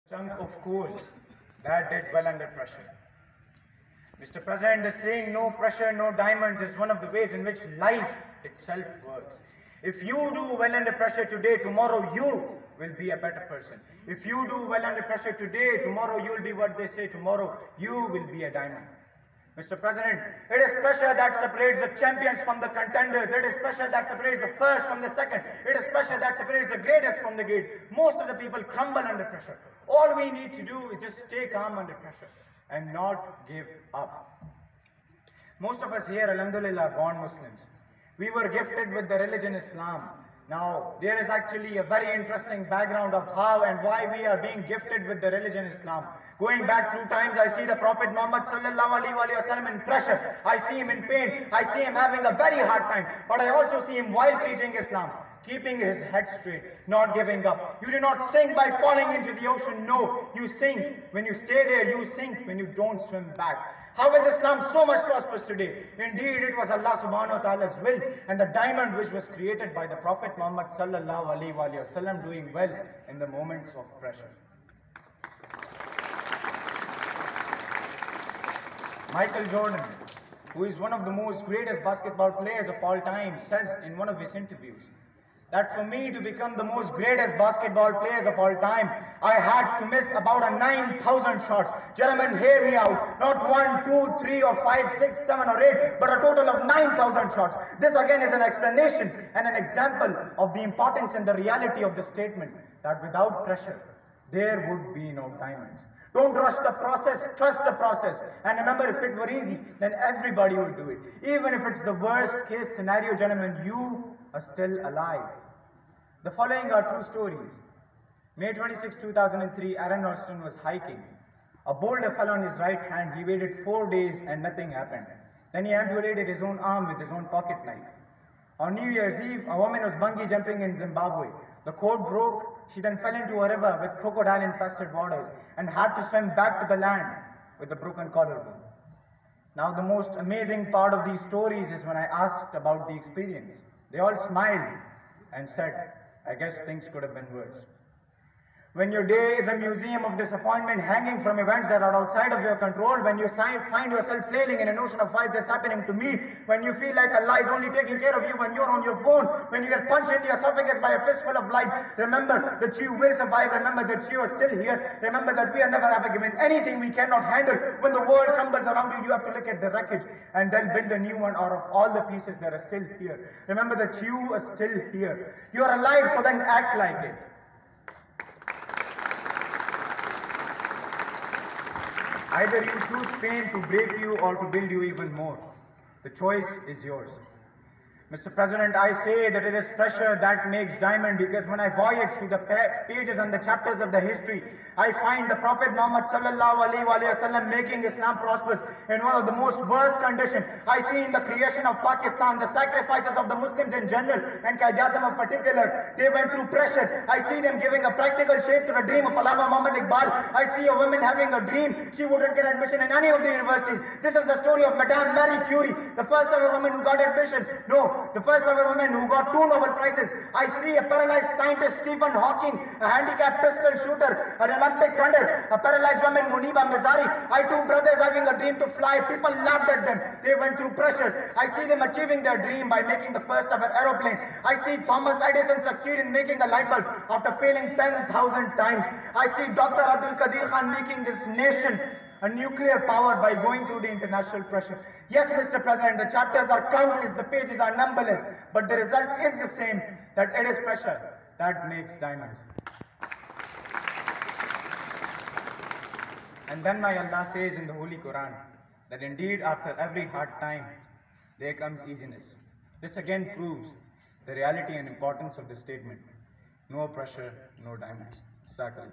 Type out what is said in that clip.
chunk of coal that did well under pressure. Mr. President, the saying no pressure, no diamonds is one of the ways in which life itself works. If you do well under pressure today, tomorrow you will be a better person. If you do well under pressure today, tomorrow you will be what they say, tomorrow you will be a diamond. Mr. President, it is pressure that separates the champions from the contenders. It is pressure that separates the first from the second. It is pressure that separates the greatest from the great. Most of the people crumble under pressure. All we need to do is just stay calm under pressure and not give up. Most of us here, alhamdulillah, are born Muslims. We were gifted with the religion Islam. Now, there is actually a very interesting background of how and why we are being gifted with the religion Islam. Going back through times, I see the Prophet Muhammad sallallahu alaihi wasallam in pressure. I see him in pain. I see him having a very hard time. But I also see him while preaching Islam, keeping his head straight, not giving up. You do not sink by falling into the ocean. No, you sink. When you stay there, you sink when you don't swim back. How is Islam so much prosperous today? Indeed, it was Allah subhanahu wa ta'ala's will and the diamond which was created by the Prophet Muhammad sallallahu alaihi wasallam doing well in the moments of pressure. Michael Jordan, who is one of the most greatest basketball players of all time, says in one of his interviews that for me to become the most greatest basketball players of all time, I had to miss about 9,000 shots. Gentlemen, hear me out. Not 1, 2, 3 or 5, 6, 7 or 8, but a total of 9,000 shots. This again is an explanation and an example of the importance and the reality of the statement that without pressure, there would be no diamonds. Don't rush the process, trust the process. And remember, if it were easy, then everybody would do it. Even if it's the worst case scenario, gentlemen, you are still alive. The following are true stories. May 26, 2003, Aaron Ralston was hiking. A boulder fell on his right hand. He waited 4 days and nothing happened. Then he amputated his own arm with his own pocket knife. On New Year's Eve, a woman was bungee jumping in Zimbabwe. The cord broke. She then fell into a river with crocodile-infested waters and had to swim back to the land with a broken collarbone. Now, the most amazing part of these stories is when I asked about the experience. They all smiled and said, I guess things could have been worse. When your day is a museum of disappointment hanging from events that are outside of your control, when you find yourself flailing in an ocean of fire, this happening to me, when you feel like Allah is only taking care of you when you're on your phone, when you get punched in the esophagus by a fistful of light, remember that you will survive, remember that you are still here, remember that we are never ever given anything we cannot handle. When the world crumbles around you, you have to look at the wreckage and then build a new one out of all the pieces that are still here. Remember that you are still here. You are alive, so then act like it. Either you choose pain to break you or to build you even more. The choice is yours. Mr. President, I say that it is pressure that makes diamond, because when I voyage through the pages and the chapters of the history, I find the Prophet Muhammad sallallahu alaihi wasallam making Islam prosperous in one of the most worst conditions. I see in the creation of Pakistan the sacrifices of the Muslims in general and Quaid-e-Azam in particular. They went through pressure. I see them giving a practical shape to the dream of Allama Muhammad Iqbal. I see a woman having a dream. She wouldn't get admission in any of the universities. This is the story of Madame Marie Curie, the first ever woman who got admission. No, the first ever woman who got 2 Nobel Prizes. I see a paralyzed scientist, Stephen Hawking, a handicapped pistol shooter, an Olympic runner, a paralyzed woman, Muniba Mizari. I 2 brothers having a dream to fly. People laughed at them. They went through pressure. I see them achieving their dream by making the first ever aeroplane. I see Thomas Edison succeed in making a light bulb after failing 10,000 times. I see Dr. Abdul Qadir Khan making this nation a nuclear power by going through the international pressure. Yes, Mr. President, the chapters are countless, the pages are numberless, but the result is the same, that it is pressure that makes diamonds. And then my Allah says in the Holy Quran that indeed after every hard time, there comes easiness. This again proves the reality and importance of the statement, no pressure, no diamonds. Jazakallah.